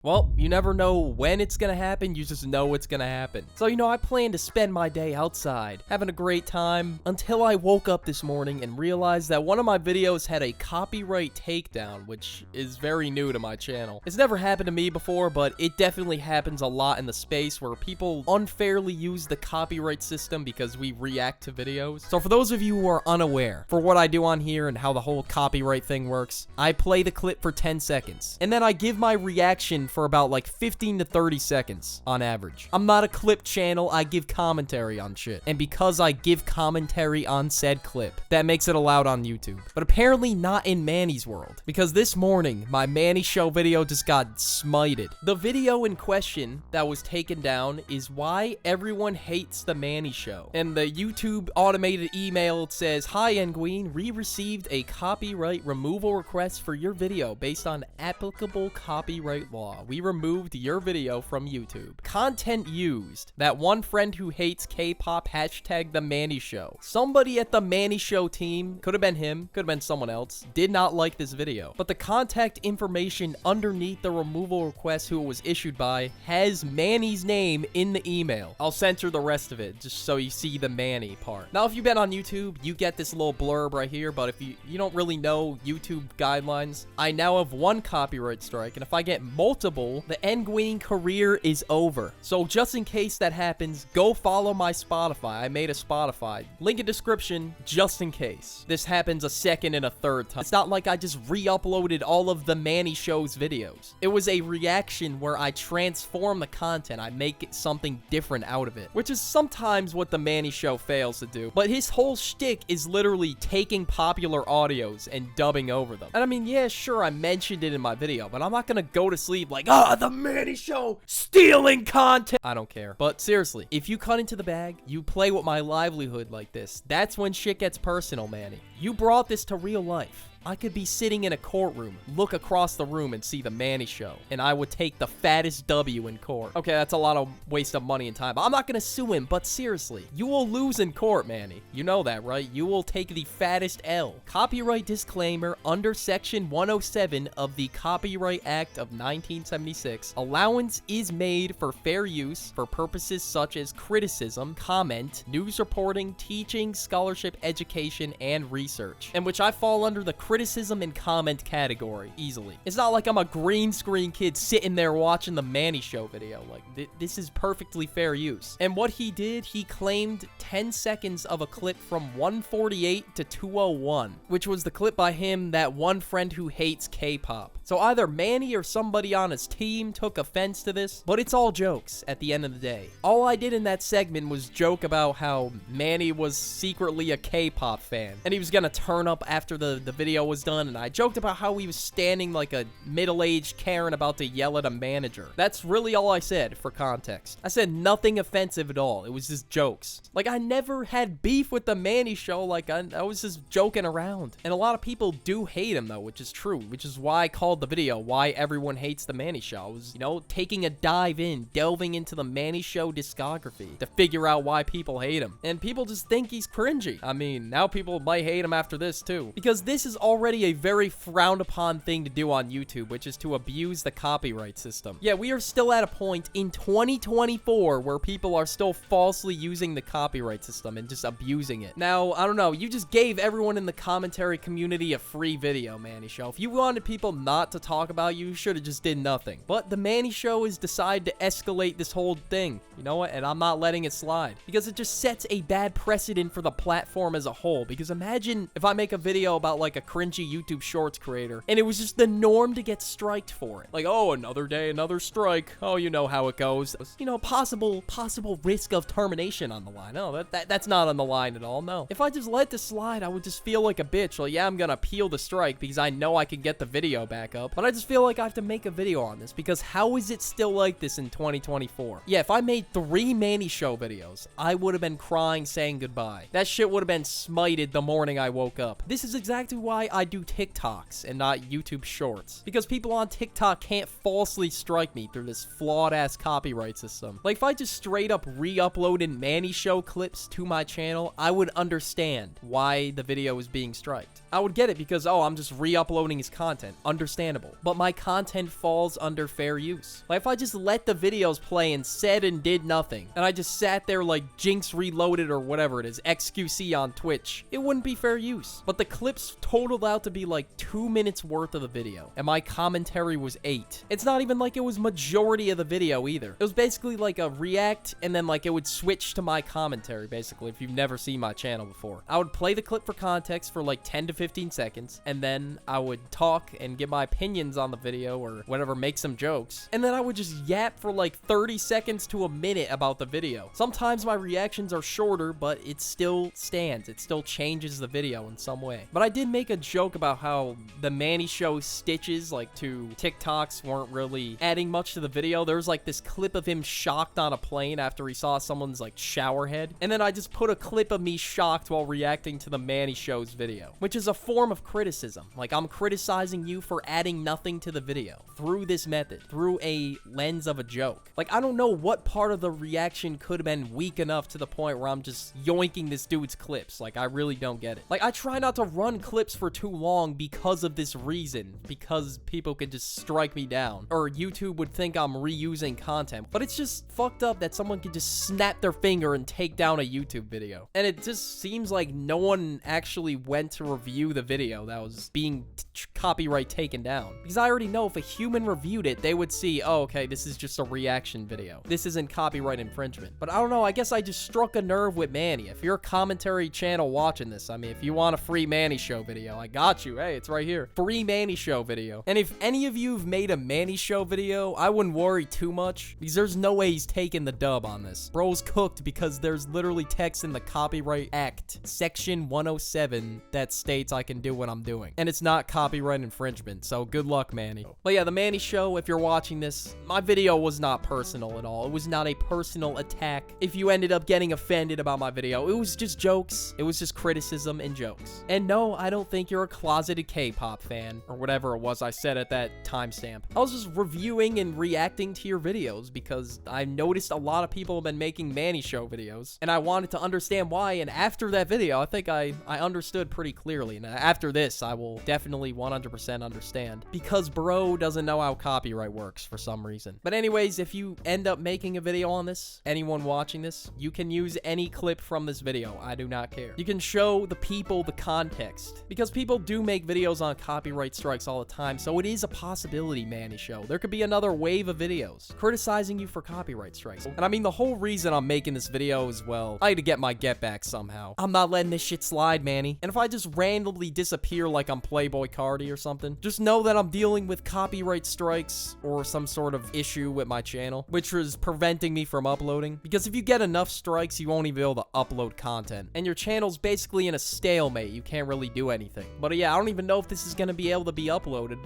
Well, you never know when it's gonna happen, you just know it's gonna happen. So, I planned to spend my day outside, having a great time, until I woke up this morning and realized that one of my videos had a copyright takedown, which is very new to my channel. It's never happened to me before, but it definitely happens a lot in the space where people unfairly use the copyright system because we react to videos. So for those of you who are unaware, for what I do on here and how the whole copyright thing works, I play the clip for 10 seconds, and then I give my reaction for about like 15 to 30 seconds on average. I'm not a clip channel, I give commentary on shit. And because I give commentary on said clip, that makes it allowed on YouTube. But apparently not in Manie's world, because this morning, my Manii show video just got smited. The video in question that was taken down is why everyone hates the Manii show. And the YouTube automated email says, "Hi Engween, we received a copyright removal request for your video based on applicable copyright law. We removed your video from YouTube. Content used. That one friend who hates K-pop hashtag the Manii show. Somebody at the Manii show team, could have been him, could have been someone else, did not like this video. But the contact information underneath the removal request who it was issued by has Manie's name in the email. I'll censor the rest of it just so you see the Manii part. Now, if you've been on YouTube, you get this little blurb right here, but if you don't really know YouTube guidelines, I now have one copyright strike, and if I get multiple, the Engween career is over. So just in case that happens, go follow my Spotify. I made a Spotify. Link in description, just in case. This happens a second and a third time. It's not like I just re-uploaded all of the Manii show's videos. It was a reaction where I transform the content. I make it something different out of it, which is sometimes what the Manii show fails to do. But his whole shtick is literally taking popular audios and dubbing over them. And I mean, yeah, sure, I mentioned it in my video, but I'm not gonna go to sleep like, the Manii show stealing content. I don't care. But seriously, if you cut into the bag, you play with my livelihood like this, that's when shit gets personal, Manii. You brought this to real life. I could be sitting in a courtroom, look across the room and see the Manii show, and I would take the fattest W in court. Okay, that's a lot of waste of money and time, but I'm not gonna sue him, but seriously, you will lose in court, Manii. You know that, right? You will take the fattest L. Copyright disclaimer under Section 107 of the Copyright Act of 1976, allowance is made for fair use for purposes such as criticism, comment, news reporting, teaching, scholarship, education, and research, in which I fall under the criticism and comment category easily. It's not like I'm a green screen kid sitting there watching the Manii show video. Like, this is perfectly fair use. And what he did, he claimed 10 seconds of a clip from 148 to 201, which was the clip by him, that one friend who hates K-pop. So either Manii or somebody on his team took offense to this, but it's all jokes at the end of the day. All I did in that segment was joke about how Manii was secretly a K-pop fan, and he was gonna turn up after the video was done, and I joked about how he was standing like a middle-aged Karen about to yell at a manager. That's really all I said for context. I said nothing offensive at all. It was just jokes. Like, I never had beef with the Manii show. Like, I was just joking around. And a lot of people do hate him though, which is true, which is why I called the video Why Everyone Hates the Manii Show. I was, taking a dive in, delving into the Manii show discography to figure out why people hate him. And people just think he's cringy. I mean, now people might hate him after this too, because this is already a very frowned upon thing to do on YouTube, which is to abuse the copyright system. Yeah, we are still at a point in 2024 where people are still falsely using the copyright system and just abusing it. Now, I don't know, you just gave everyone in the commentary community a free video, Manii show. If you wanted people not to talk about you, should have just did nothing. But the Manii show has decided to escalate this whole thing. You know what? And I'm not letting it slide, because it just sets a bad precedent for the platform as a whole. Because imagine if I make a video about like a cringy YouTube Shorts creator, and it was just the norm to get striked for it. Like, oh, another day, another strike. Oh, you know how it goes. Possible risk of termination on the line. Oh, that's not on the line at all. No. If I just let this slide, I would just feel like a bitch. Like, yeah, I'm gonna appeal the strike because I know I can get the video back up, but I just feel like I have to make a video on this, because how is it still like this in 2024? Yeah, if I made 3 Manii show videos, I would have been crying saying goodbye. That shit would have been smited the morning I woke up. This is exactly why I do TikToks and not YouTube Shorts. Because people on TikTok can't falsely strike me through this flawed-ass copyright system. Like, if I just straight up re-uploaded Manii Show clips to my channel, I would understand why the video is being striked. I would get it because, oh, I'm just re-uploading his content. Understandable. But my content falls under fair use. Like, if I just let the videos play and said and did nothing, and I just sat there like Jinx Reloaded or whatever it is, XQC on Twitch, it wouldn't be fair use. But the clips totaled out to be like 2 minutes worth of the video, and my commentary was 8. It's not even like it was majority of the video either. It was basically like a react, and then like it would switch to my commentary, basically, if you've never seen my channel before. I would play the clip for context for like 10 to 15 seconds, and then I would talk and give my opinions on the video or whatever, make some jokes, and then I would just yap for like 30 seconds to a minute about the video. Sometimes my reactions are shorter, but it still stands. It still changes the video in some way. But I did make a joke about how the Manii Show stitches like to TikToks weren't really adding much to the video. There was like this clip of him shocked on a plane after he saw someone's like shower head, and then I just put a clip of me shocked while reacting to the Manii Show's video, which is a form of criticism. Like, I'm criticizing you for adding nothing to the video through this method, through a lens of a joke. Like, I don't know what part of the reaction could have been weak enough to the point where I'm just yoinking this dude's clips. Like, I really don't get it. Like, I try not to run clips for too long because of this reason, because people could just strike me down, or YouTube would think I'm reusing content. But it's just fucked up that someone could just snap their finger and take down a YouTube video. And it just seems like no one actually went to review the video that was being copyright taken down. Because I already know if a human reviewed it, they would see, oh, okay, this is just a reaction video. This isn't copyright infringement. But I don't know, I guess I just struck a nerve with Manii. If you're a commentary channel watching this, I mean, if you want a free Manii Show video, I got you. Hey, it's right here. Free Manii Show video. And if any of you have made a Manii Show video, I wouldn't worry too much, because there's no way he's taking the dub on this. Bro's cooked because there's literally text in the Copyright Act, Section 107, that states I can do what I'm doing. And it's not copyright infringement, so good luck, Manii. But yeah, the Manii Show, if you're watching this, my video was not personal at all. It was not a personal attack. If you ended up getting offended about my video, it was just jokes. It was just criticism and jokes. And no, I don't think you're a closeted K-pop fan, or whatever it was I said at that timestamp. I was just reviewing and reacting to your videos because I noticed a lot of people have been making Manii Show videos, and I wanted to understand why, and after that video, I think I understood pretty clearly, and after this, I will definitely 100% understand, because bro doesn't know how copyright works for some reason. But anyways, if you end up making a video on this, anyone watching this, you can use any clip from this video. I do not care. You can show the people the context, because people do make videos on copyright strikes all the time, so it is a possibility, Manii Show. There could be another wave of videos criticizing you for copyright strikes. And I mean, the whole reason I'm making this video is, well, I had to get my get back somehow. I'm not letting this shit slide, Manii. And if I just randomly disappear like I'm Playboy Cardi or something, just know that I'm dealing with copyright strikes or some sort of issue with my channel, which is preventing me from uploading. Because if you get enough strikes, you won't even be able to upload content. And your channel's basically in a stalemate. You can't really do anything. But yeah, I don't even know if this is going to be able to be uploaded.